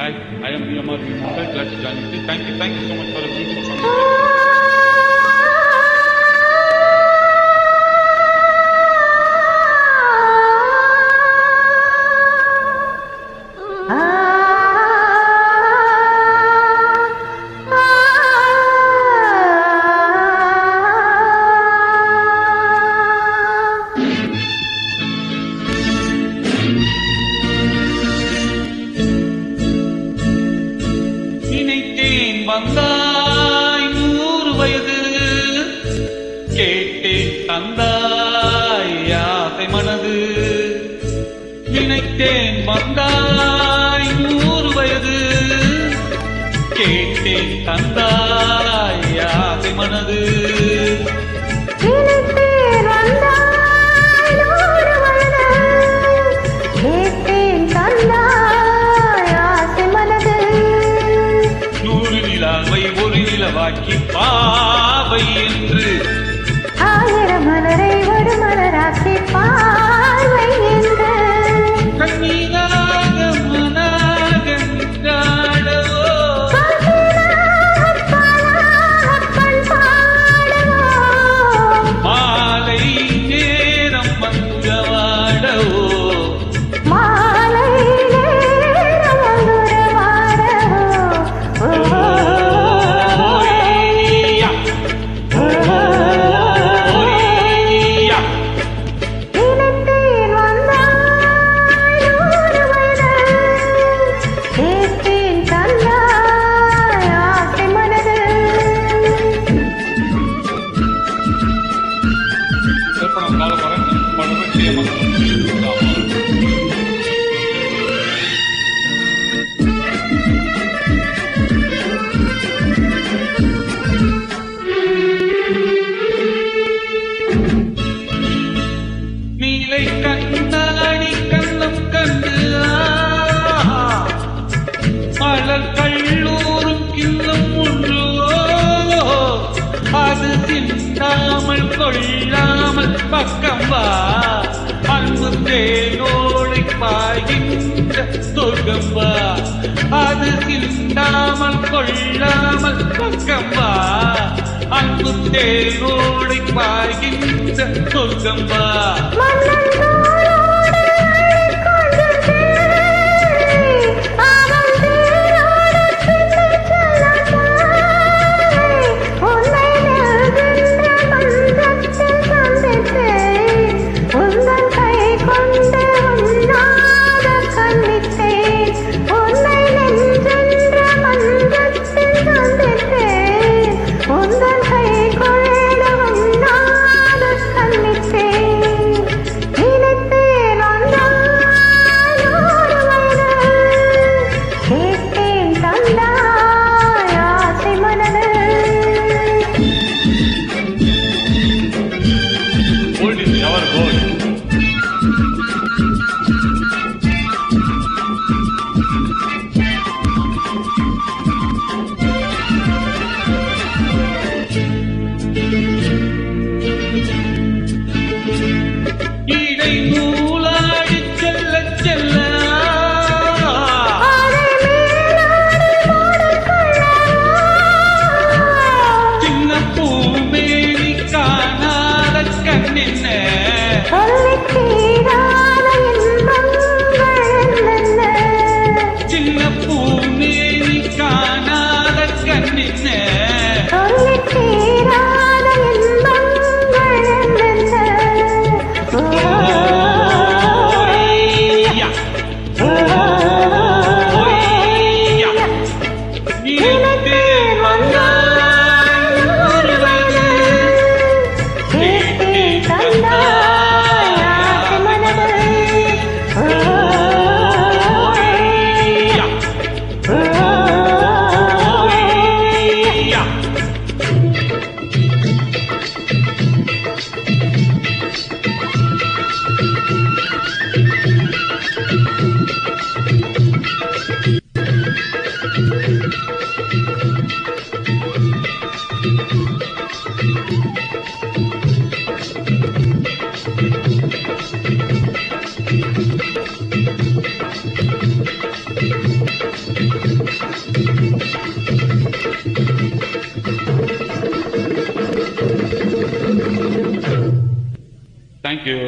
Hi, I am EMR Vimal. Glad to join you. Thank you so much for a beautiful song. நினைத்தேன் வந்தாய் 100 வயது கேட்டேன் தந்தாய் ஆசை மனது நினைத்தேன் வந்தாய் 100 வயது கேட்டேன் தந்தாய் ஆசை மனது ஒரு நிலவாக்கி பாவை என்று 1000 மலரை ஒரு மலராக்கி பார்வை என்று கண்ணீராக மனாக நின்றாடவோ மாலை நேரம் மங்குவாடவோ நீலை கண்ணாடி கண்ணம் கண்டு மலர் கல்லூரும் கிண்ணம் ஒன்று அது சிந்தாமல் கொள்ளாமல் பக்கம் வா அன்பு தேனோடை பாய்கின்ற சொர்க்கம் வா அது சிந்தாமல் கொள்ளாமல் பக்கம் வா அன்பு தேனோடை பாய்கின்ற சொர்க்கம் வா இடை நூலாடி செல்ல செல்ல சின்ன பூமேனி காணாத கண்ணென்ன சின்ன தேங்க்யூ